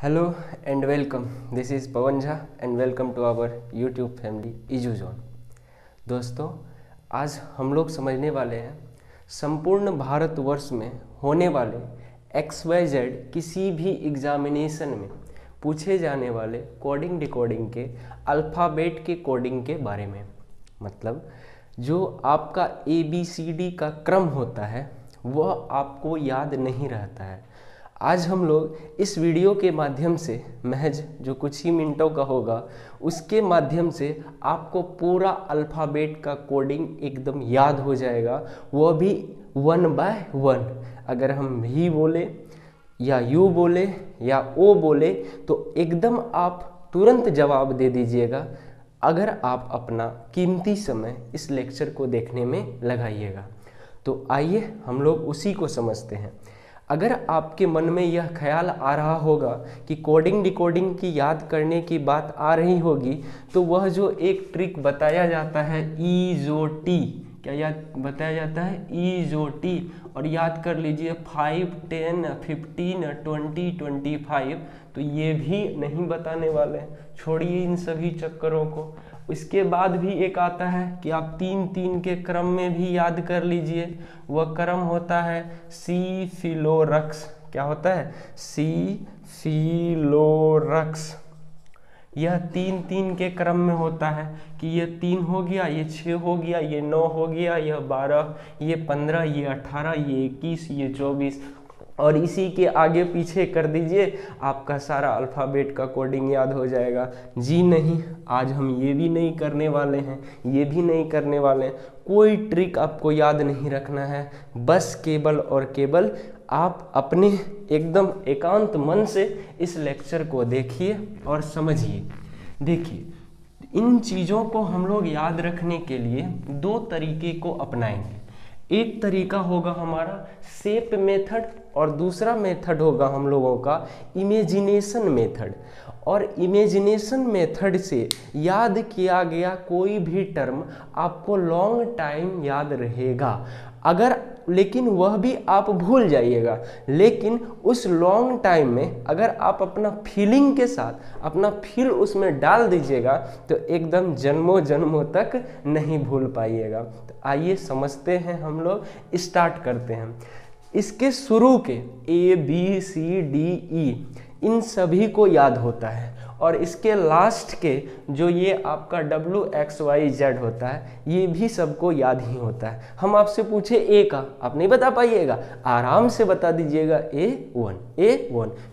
Hello and welcome, this is Pawan Jha and welcome to our YouTube family इजू zone. दोस्तों, आज हम लोग समझने वाले हैं संपूर्ण भारतवर्ष में होने वाले XYZ किसी भी एग्जामिनेशन में पूछे जाने वाले कोडिंग डिकोडिंग के अल्फ़ाबेट के कोडिंग के बारे में। मतलब जो आपका ABCD का क्रम होता है वह आपको याद नहीं रहता है। आज हम लोग इस वीडियो के माध्यम से महज जो कुछ ही मिनटों का होगा उसके माध्यम से आपको पूरा अल्फ़ाबेट का कोडिंग एकदम याद हो जाएगा, वह भी 1 बाय 1। अगर हम भी बोले या यू बोले या ओ बोले तो एकदम आप तुरंत जवाब दे दीजिएगा अगर आप अपना कीमती समय इस लेक्चर को देखने में लगाइएगा। तो आइए हम लोग उसी को समझते हैं। अगर आपके मन में यह ख्याल आ रहा होगा कि कोडिंग डिकोडिंग की याद करने की बात आ रही होगी तो वह जो एक ट्रिक बताया जाता है ईजोटी, क्या याद बताया जाता है ईजोटी, और याद कर लीजिए 5, 10, 15, 20, 25। तो ये भी नहीं बताने वाले हैं, छोड़िए इन सभी चक्करों को। इसके बाद भी एक आता है कि आप 3-3 के क्रम में भी याद कर लीजिए। वह क्रम होता है सी फिलोरक्स। क्या होता है? सी फिलोरक्स। यह 3-3 के क्रम में होता है कि ये 3 हो गया, ये 6 हो गया, ये 9 हो गया, यह 12, ये 15, ये 18, ये 21, ये 24, और इसी के आगे पीछे कर दीजिए, आपका सारा अल्फ़ाबेट का कोडिंग याद हो जाएगा। जी नहीं, आज हम ये भी नहीं करने वाले हैं, ये भी नहीं करने वाले हैं। कोई ट्रिक आपको याद नहीं रखना है, बस केवल और केवल आप अपने एकदम एकांत मन से इस लेक्चर को देखिए और समझिए। देखिए, इन चीज़ों को हम लोग याद रखने के लिए 2 तरीके को अपनाएंगे। एक तरीका होगा हमारा शेप मेथड और दूसरा मेथड होगा हम लोगों का इमेजिनेशन मेथड। और इमेजिनेशन मेथड से याद किया गया कोई भी टर्म आपको लॉन्ग टाइम याद रहेगा। अगर लेकिन वह भी आप भूल जाइएगा, लेकिन उस लॉन्ग टाइम में अगर आप अपना फीलिंग के साथ अपना फील उसमें डाल दीजिएगा तो एकदम जन्मों जन्मों तक नहीं भूल पाइएगा। तो आइए समझते हैं, हम लोग स्टार्ट करते हैं। इसके शुरू के ABCDE इन सभी को याद होता है, और इसके लास्ट के जो ये आपका WXYZ होता है ये भी सबको याद ही होता है। हम आपसे पूछे A का, आप नहीं बता पाइएगा, आराम से बता दीजिएगा A1,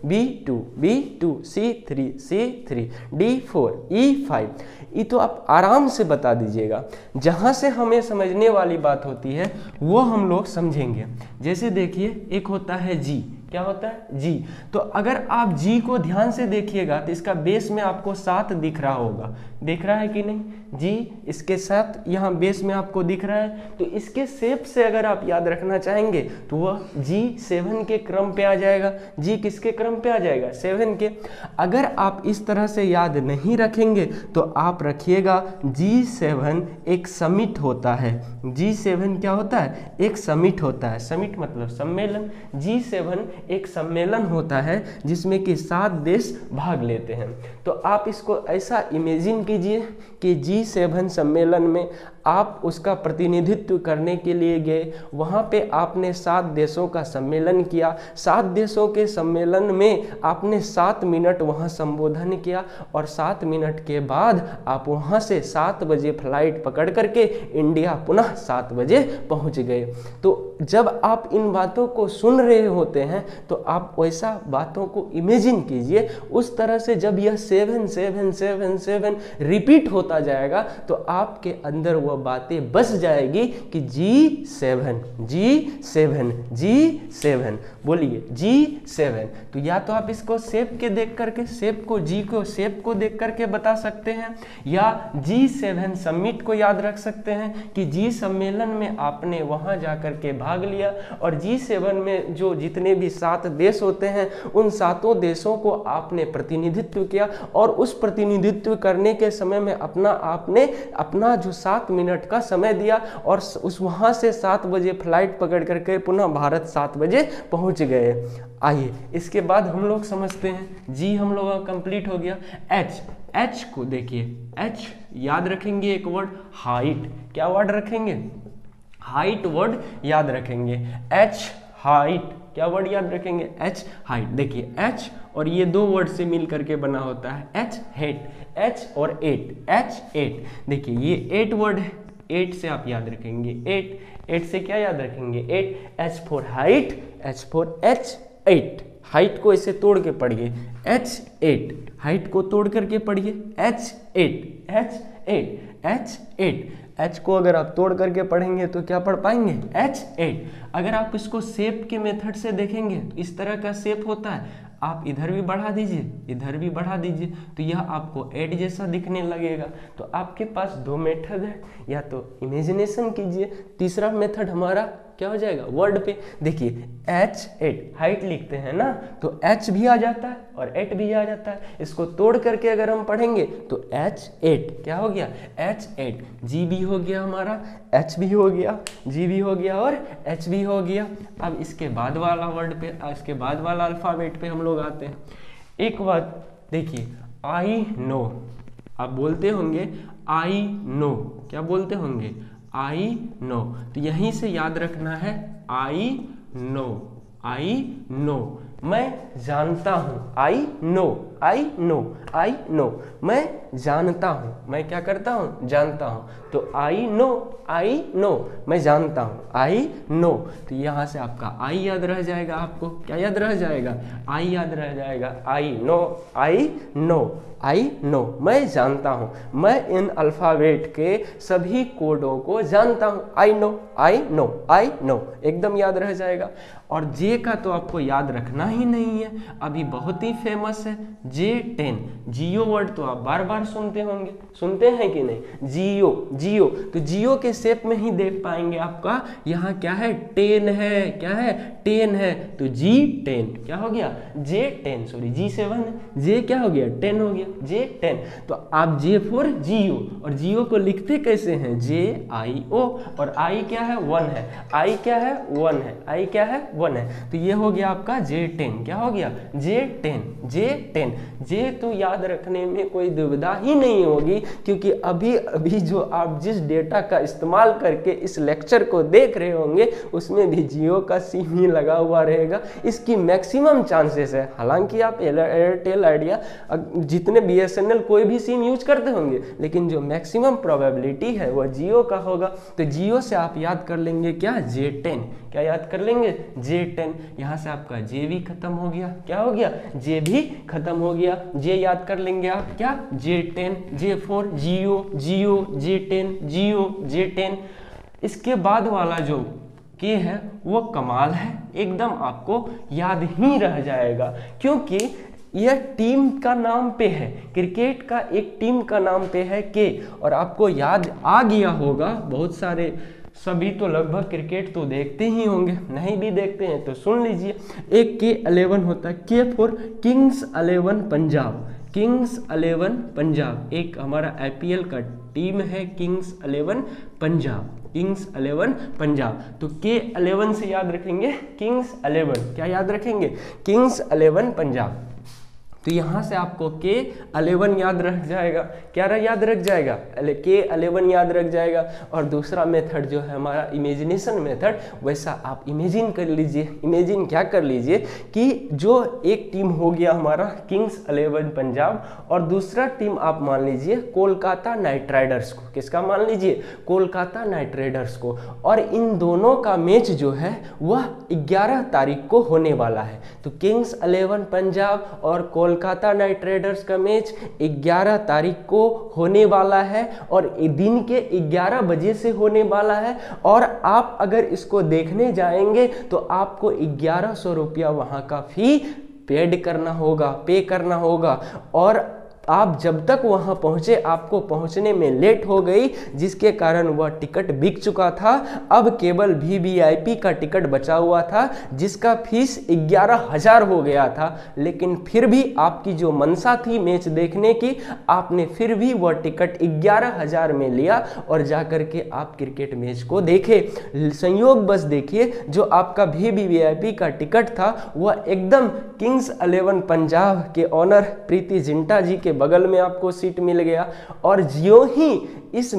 B2, B2, C3, C3, D4, E5। ये तो आप आराम से बता दीजिएगा। जहाँ से हमें समझने वाली बात होती है वो हम लोग समझेंगे। जैसे देखिए, एक होता है जी। क्या होता है? जी। तो अगर आप जी को ध्यान से देखिएगा तो इसका बेस में आपको 7 दिख रहा होगा। दिख रहा है कि नहीं? जी इसके साथ यहाँ बेस में आपको दिख रहा है। तो इसके शेप से अगर आप याद रखना चाहेंगे तो वह G7 के क्रम पे आ जाएगा। जी किसके क्रम पे आ जाएगा? 7 के। अगर आप इस तरह से याद नहीं रखेंगे तो आप रखिएगा G7 एक समिट होता है। G7 क्या होता है? एक समिट होता है। समिट मतलब सम्मेलन। G7 एक सम्मेलन होता है जिसमें कि 7 देश भाग लेते हैं। तो आप इसको ऐसा इमेजिन कीजिए कि G7 सम्मेलन में आप उसका प्रतिनिधित्व करने के लिए गए, वहाँ पे आपने 7 देशों का सम्मेलन किया। 7 देशों के सम्मेलन में आपने 7 मिनट वहाँ संबोधन किया, और 7 मिनट के बाद आप वहाँ से 7 बजे फ्लाइट पकड़ करके इंडिया पुनः 7 बजे पहुँच गए। तो जब आप इन बातों को सुन रहे होते हैं तो आप वैसा बातों को इमेजिन कीजिए। उस तरह से जब यह 7 7 7 7 रिपीट होता जाएगा तो आपके अंदर वह बातें बस जाएगी कि G7 G7 G7, बोलिए G7। तो या तो आप इसको शेप के देख करके, शेप को G को शेप को देख करके बता सकते हैं, या G7 समिट को याद रख सकते हैं कि G सम्मेलन में आपने वहां जाकर के भाग लिया, और G7 में जो जितने भी 7 देश होते हैं उन 7 देशों को आपने प्रतिनिधित्व किया, और उस प्रतिनिधित्व करने के समय में आपने अपना जो 7 मिनट का समय दिया और उस वहाँ से 7 बजे फ्लाइट पकड़ करके पुनः भारत 7 बजे पहुँच गए। आइए इसके बाद हम लोग समझते हैं, जी हम लोग का कंप्लीट हो गया। एच को देखिए, एच याद रखेंगे एक वर्ड हाइट, क्या वर्ड रखेंगे? हाइट वर्ड याद रखेंगे। एच हाइट, क्या वर्ड याद रखेंगे? H height. देखिए एच और ये 2 वर्ड से मिल करके बना होता है एच हेट, एच और एट, एच एट। देखिए ये 8 वर्ड है, 8 से आप याद रखेंगे 8 से क्या याद रखेंगे? 8। H for height, H for H 8। Height को ऐसे तोड़ के पढ़िए, H8, हाइट को तोड़ करके पढ़िए H8, H8, H8। H को अगर आप तोड़ करके पढ़ेंगे तो क्या पढ़ पाएंगे? H8। अगर आप इसको शेप के मेथड से देखेंगे तो इस तरह का शेप होता है, आप इधर भी बढ़ा दीजिए, इधर भी बढ़ा दीजिए, तो यह आपको 8 जैसा दिखने लगेगा। तो आपके पास 2 मेथड है, या तो इमेजिनेशन कीजिए, तीसरा मेथड हमारा क्या हो जाएगा? वर्ड पे। देखिए H8 हाइट लिखते हैं ना, तो H भी आ जाता है और 8 भी आ जाता है। इसको तोड़ करके अगर हम पढ़ेंगे तो H8 क्या हो गया? H8। G भी हो गया हमारा, H भी हो गया, G भी हो गया और H भी हो गया। अब इसके बाद वाला वर्ड पे, इसके बाद वाला अल्फ़ाबेट पे हम लोग आते हैं। एक बात देखिए, आई नो, आप बोलते होंगे आई नो, क्या बोलते होंगे? I know. तो यहीं से याद रखना है आई नो, आई नो, मैं जानता हूँ। I know, I know, I know, मैं जानता हूँ, मैं क्या करता हूँ? जानता हूँ। तो आई नो, आई नो, मैं जानता हूँ, आई नो। तो यहाँ से आपका आई याद रह जाएगा, आपको क्या याद रह जाएगा? आई याद रह जाएगा। I know, I know, I know, मैं जानता हूँ, मैं इन अल्फ़ाबेट के सभी कोडों को जानता हूँ। I know, I know, I know, एकदम याद रह जाएगा। और जे का तो आपको याद रखना ही नहीं है, अभी बहुत ही फेमस है J10। जियो वर्ड तो आप बार बार सुनते होंगे, सुनते हैं कि नहीं? जियो, जियो, तो जियो के शेप में ही देख पाएंगे आपका यहाँ क्या है? 10 है, क्या है? 10 है, तो G10 क्या हो गया? J10, सॉरी G7, J क्या हो गया? 10 हो गया, J10। तो आप J फॉर जियो, और जियो को लिखते कैसे हैं? JIO, और I क्या है? 1 है, I क्या है? 1 है, I क्या है? 1 है। तो ये हो गया आपका J10, क्या हो गया? J10, J10। J तो याद रखने में कोई दुविधा ही नहीं होगी, क्योंकि अभी अभी जो आप जिस डेटा का इस्तेमाल करके इस लेक्चर को देख रहे होंगे उसमें भी जियो का सिम ही लगा हुआ रहेगा। इसकी मैक्सिमम चांसेस है, हालांकि आप एयरटेल, आइडिया, जितने BSNL कोई भी सिम यूज करते होंगे, लेकिन जो मैक्सिमम प्रोबेबिलिटी है वह जियो का होगा। तो जियो से आप याद कर लेंगे क्या? J10, क्या याद कर लेंगे? J10। यहाँ से आपका J भी खत्म हो गया, क्या हो गया? J भी खत्म हो गया। J याद कर लेंगे आप क्या? J10, J for Jio, Jio, J10, Jio, J10। इसके बाद वाला जो के है वो कमाल है, एकदम आपको याद ही रह जाएगा, क्योंकि यह टीम का नाम पे है, क्रिकेट का एक टीम का नाम पे है के। और आपको याद आ गया होगा, बहुत सारे, सभी तो लगभग क्रिकेट तो देखते ही होंगे, नहीं भी देखते हैं तो सुन लीजिए। एक K11 होता है, के for Kings 11 Punjab, Kings 11 Punjab. एक हमारा IPL का टीम है किंग्स 11 पंजाब, किंग्स 11 पंजाब। तो K11 से याद रखेंगे किंग्स 11, क्या याद रखेंगे? किंग्स 11 पंजाब। तो यहाँ से आपको K11 याद रख जाएगा, क्या याद रख जाएगा? K11 याद रख जाएगा। और दूसरा मेथड जो है हमारा इमेजिनेशन मेथड, वैसा आप इमेजिन कर लीजिए। इमेजिन क्या कर लीजिए कि जो एक टीम हो गया हमारा किंग्स 11 पंजाब, और दूसरा टीम आप मान लीजिए कोलकाता नाइट राइडर्स को। किसका मान लीजिए? कोलकाता नाइट राइडर्स को। और इन दोनों का मैच जो है वह 11 तारीख को होने वाला है। तो किंग्स 11 पंजाब और कोलकाता नाइट राइडर्स का मैच 11 तारीख को होने वाला है, और दिन के 11 बजे से होने वाला है। और आप अगर इसको देखने जाएंगे तो आपको 1100 रुपया वहाँ का फी पे करना होगा। और आप जब तक वहां पहुंचे आपको पहुंचने में लेट हो गई, जिसके कारण वह टिकट बिक चुका था। अब केवल वीवीआईपी का टिकट बचा हुआ था जिसका फीस 11,000 हो गया था, लेकिन फिर भी आपकी जो मनसा थी मैच देखने की, आपने फिर भी वह टिकट 11,000 में लिया और जाकर के आप क्रिकेट मैच को देखे। संयोग बस देखिए, जो आपका वीवीआईपी का टिकट था वह एकदम किंग्स 11 पंजाब के ऑनर प्रीति जिंटा जी के बगल में आपको सीट मिल गया। और ज्यों ही इस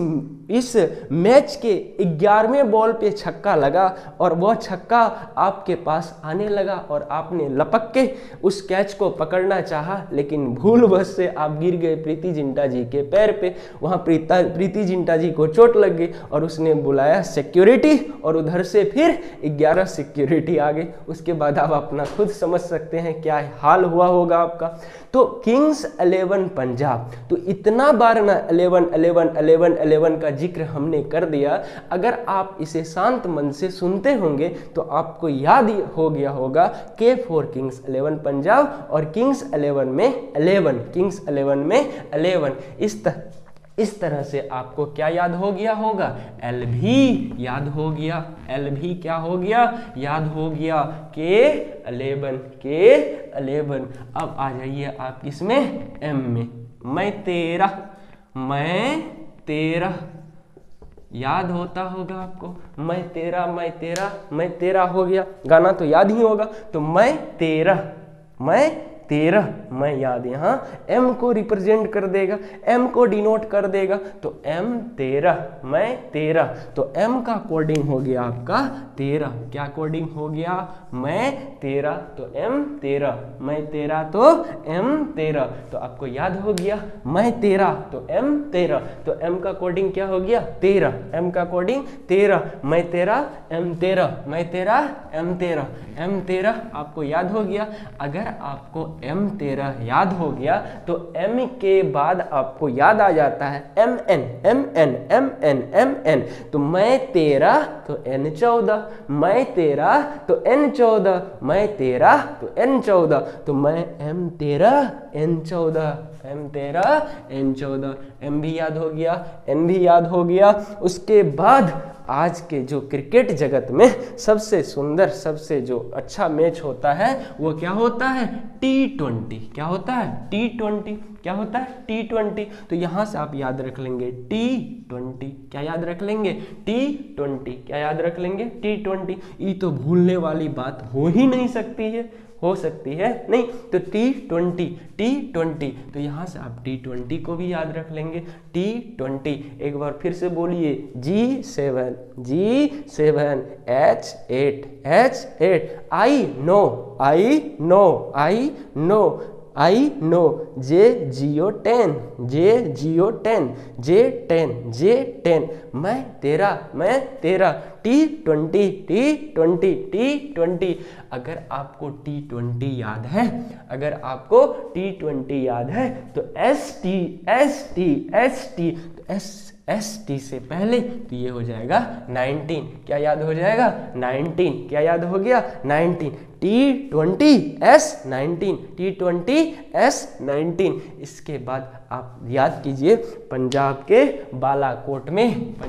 मैच के 11वें बॉल पे छक्का लगा और वह छक्का आपके पास आने लगा और आपने लपक के उस कैच को पकड़ना चाहा, लेकिन भूलवश से आप गिर गए प्रीति जिंटा जी के पैर पे। वहां प्रीति जिंटा जी को चोट लग गई और उसने बुलाया सिक्योरिटी और उधर से फिर 11 सिक्योरिटी आ गई। उसके बाद आप अपना खुद समझ सकते हैं क्या हाल हुआ होगा आपका। तो किंग्स 11 पंजाब, तो इतना बार ना 11 का जिक्र हमने कर दिया, अगर आप इसे शांत मन से सुनते होंगे तो आपको याद हो गया होगा के फॉर किंग्स 11 पंजाब और किंग्स 11 में 11 इस तरह से आपको क्या याद हो गया होगा, एल भी याद हो गया। एल भी क्या हो गया, याद हो गया, के 11। अब आ जाइए आप किसमें, एम में। मैं तेरा याद होता होगा आपको, मैं तेरा हो गया, गाना तो याद ही होगा। तो मैं तेरा मैं याद, यहाँ एम को रिप्रेजेंट कर देगा, एम को डिनोट कर देगा। तो एम तेरा, मैं तेरा, तो एम का कोडिंग हो गया आपका 13। क्या कोडिंग हो गया, मैं तेरा तो एम तेरा, मैं तेरा तो एम तेरा। तो आपको याद हो गया मैं तेरा तो एम तेरा, तो एम का कोडिंग क्या हो गया 13, एम का कोडिंग 13, मैं तेरा एम तेरा, मैं तेरा एम तेरा, एम तेरा आपको याद हो गया। अगर आपको एम 13 याद हो गया तो एम के बाद आपको याद आ जाता है एम एन। तो मैं तेरा तो एन 14, मैं तेरा तो एन 14, मैं तेरा तो एन 14, तो मैं एम तेरा एन 14, एम तेरा एन 14। एम भी याद हो गया, एन भी याद हो गया। उसके बाद आज के जो क्रिकेट जगत में सबसे सुंदर, सबसे जो अच्छा मैच होता है वो क्या होता है, T20। क्या होता है, T20। क्या होता है, T20। तो यहां से आप याद रख लेंगे T20। क्या याद रख लेंगे, T20। क्या याद रख लेंगे, T20। ये तो भूलने वाली बात हो ही नहीं सकती है, हो सकती है नहीं। तो T20। तो यहाँ से आप T20 को भी याद रख लेंगे, T20। एक बार फिर से बोलिए, G7 H8 I know J10 मैं तेरा T20। अगर आपको T20 याद है, अगर आपको T20 याद है तो ST से पहले तो ये हो जाएगा 19। क्या याद हो जाएगा, 19। क्या याद हो गया, 19। T20S19। इसके बाद आप याद कीजिए, पंजाब के बालाकोट में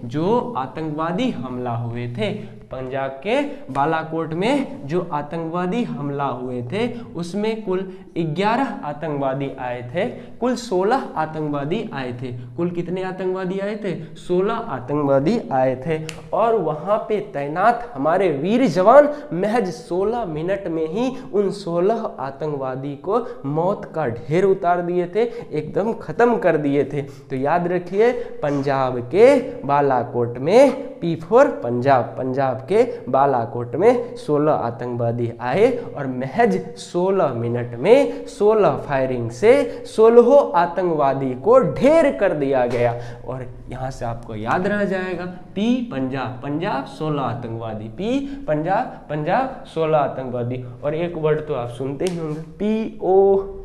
जो आतंकवादी हमला हुए थे, पंजाब के बालाकोट में जो आतंकवादी हमला हुए थे उसमें कुल 11 आतंकवादी आए थे, कुल 16 आतंकवादी आए थे। कुल कितने आतंकवादी आए थे, 16 आतंकवादी आए थे। और वहां पे तैनात हमारे वीर जवान महज 16 मिनट में ही उन 16 आतंकवादी को मौत का ढेर उतार दिए थे, एकदम खत्म कर दिए थे। तो याद रखिए, पंजाब के बालाकोट में P4 पंजाब के बालाकोट में 16 आतंकवादी आए और महज 16 मिनट में 16 फायरिंग से 16 आतंकवादी को ढेर कर दिया गया। और यहाँ से आपको याद रह जाएगा, P पंजाब 16 आतंकवादी, P पंजाब 16 आतंकवादी। और एक वर्ड तो आप सुनते ही होंगे, PO।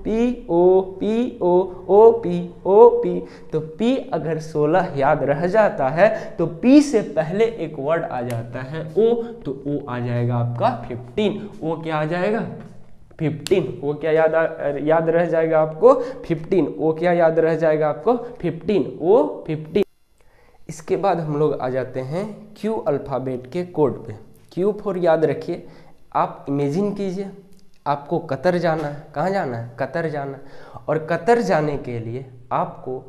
तो P अगर 16 याद रह जाता है तो P से पहले एक वर्ड आ जाता है O, तो O आ जाएगा आपका 15। O क्या आ जाएगा, 15। वो क्या याद रह जाएगा आपको? 15। वो क्या याद रह जाएगा आपको? 15। वो 15। इसके बाद हम लोग आ जाते हैं क्यू अल्फ़ाबेट के कोड पे। क्यू फॉर याद रखिए, आप इमेजिन कीजिए आपको कतर जाना है। कहाँ जाना है? कतर जाना है। और कतर जाने के लिए आपको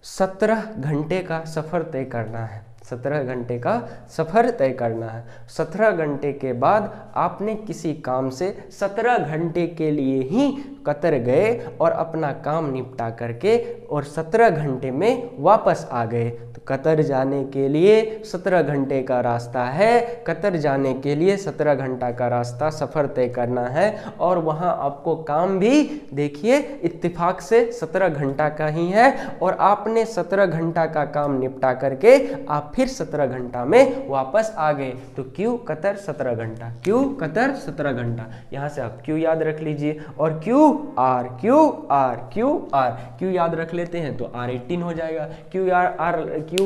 17 घंटे का सफ़र तय करना है। 17 घंटे का सफ़र तय करना है। 17 घंटे के बाद आपने किसी काम से 17 घंटे के लिए ही कतर गए और अपना काम निपटा करके और 17 घंटे में वापस आ गए। तो कतर जाने के लिए 17 घंटे का रास्ता है। कतर जाने के लिए 17 घंटा का रास्ता सफ़र तय करना है और वहाँ आपको काम भी देखिए इत्तेफाक से 17 घंटा का ही है और आपने 17 घंटा का काम निपटा करके आप फिर 17 घंटा में वापस आ गए। तो क्यू कतर 17 घंटा, क्यू कतर 17 घंटा। यहाँ से आप क्यू याद रख लीजिए और Q R, Q R, Q R, Q याद रख लेते हैं तो आर 18 हो जाएगा। क्यू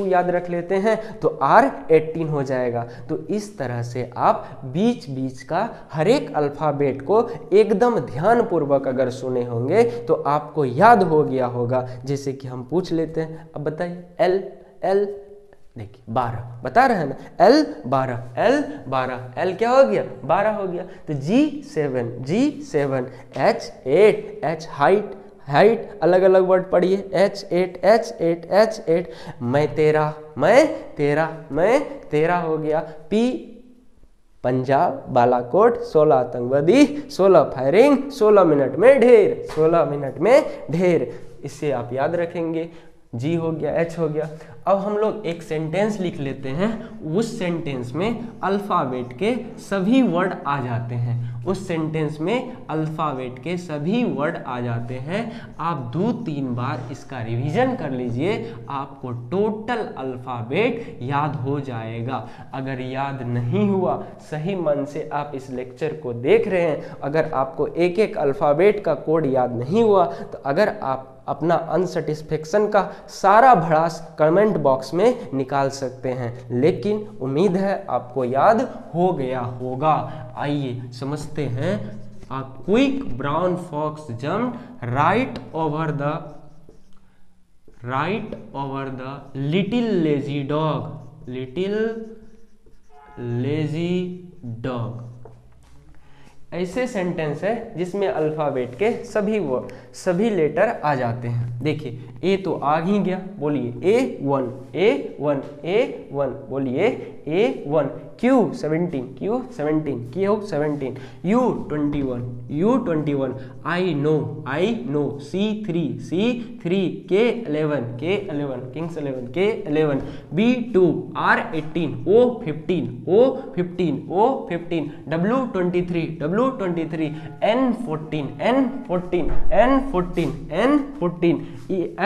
याद रख लेते हैं तो आर 18 हो जाएगा। तो इस तरह से आप बीच बीच का हर एक अल्फ़ाबेट को एकदम ध्यानपूर्वक अगर सुने होंगे तो आपको याद हो गया होगा। जैसे कि हम पूछ लेते हैं, अब बताइए एल, एल देखिए 12 बता रहे हैं ना, एल 12, एल 12, एल क्या हो गया? 12 हो गया। तो G7, G7, H8, H height, height अलग अलग वर्ड पढ़िए, H8, H8, H8, मैं तेरा, मैं तेरा, मैं तेरा हो गया। P पंजाब बालाकोट, 16 आतंकवादी, 16 फायरिंग, 16 मिनट में ढेर, 16 मिनट में ढेर। इससे आप याद रखेंगे। जी हो गया, एच हो गया। अब हम लोग एक सेंटेंस लिख लेते हैं। उस सेंटेंस में अल्फ़ाबेट के सभी वर्ड आ जाते हैं। उस सेंटेंस में अल्फ़ाबेट के सभी वर्ड आ जाते हैं। आप 2-3 बार इसका रिवीजन कर लीजिए, आपको टोटल अल्फ़ाबेट याद हो जाएगा। अगर याद नहीं हुआ, सही मन से आप इस लेक्चर को देख रहे हैं, अगर आपको एक एक अल्फ़ाबेट का कोड याद नहीं हुआ तो अगर आप अपना अनसेटिस्फेक्शन का सारा भड़ास कमेंट बॉक्स में निकाल सकते हैं। लेकिन उम्मीद है आपको याद हो गया होगा। आइए समझते हैं। A quick brown fox jumped right over the little lazy dog. Little lazy dog ऐसे सेंटेंस है जिसमें अल्फ़ाबेट के सभी लेटर आ जाते हैं। देखिए ए तो आ ही गया, बोलिए A1, A1, A1, बोलिए A1। Q17, Q17, Q17, U21, U21, I know, C3, C3, K11, K11, Kings 11, K11, B2, R18, O15, O15, O15, W23, W23, N14, N14, N14, N14,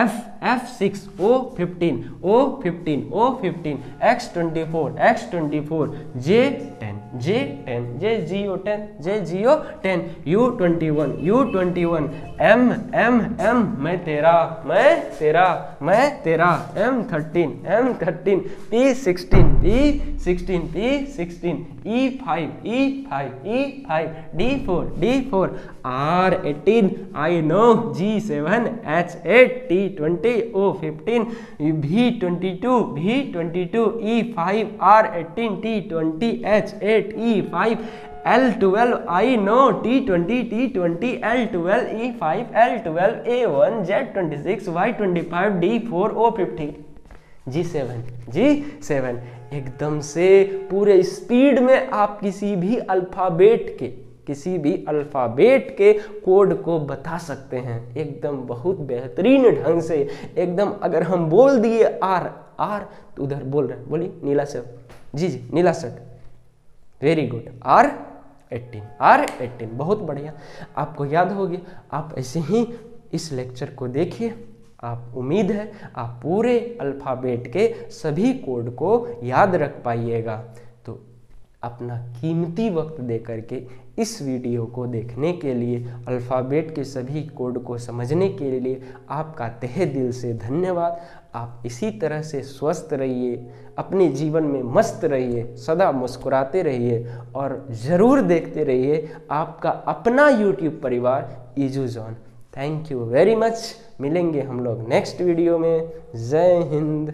F6, O15, O15, O15, X24, X24, J10, J10, J010, J010, U21, U21, M, मैं तेरा, मैं तेरा, मैं तेरा, M13, M13, P16, P16, P16, E5, E5, E5, D4, D4, R18, I know, G7, H8, T20, O15, V22, V22, E5, R18, T20, H8, E5, L12, I know, T20, T20, L12, E5, L12, A1, Z26, Y25, D4, O15, G7, G7। एकदम से पूरे speed में आप किसी भी alphabet के code को बता सकते हैं एकदम बहुत बेहतरीन ढंग से। एकदम अगर हम बोल दिए आर, तो उधर बोल रहे हैं, बोलिए नीला सर, जी नीला सर, वेरी गुड, R18, बहुत बढ़िया, आपको याद हो गया। आप ऐसे ही इस लेक्चर को देखिए। आप उम्मीद है आप पूरे अल्फ़ाबेट के सभी कोड को याद रख पाइएगा। तो अपना कीमती वक्त दे करके इस वीडियो को देखने के लिए, अल्फ़ाबेट के सभी कोड को समझने के लिए आपका तहे दिल से धन्यवाद। आप इसी तरह से स्वस्थ रहिए, अपने जीवन में मस्त रहिए, सदा मुस्कुराते रहिए और ज़रूर देखते रहिए आपका अपना YouTube परिवार ईजू जॉन। Thank you very much. मिलेंगे हम लोग नेक्स्ट वीडियो में। जय हिंद।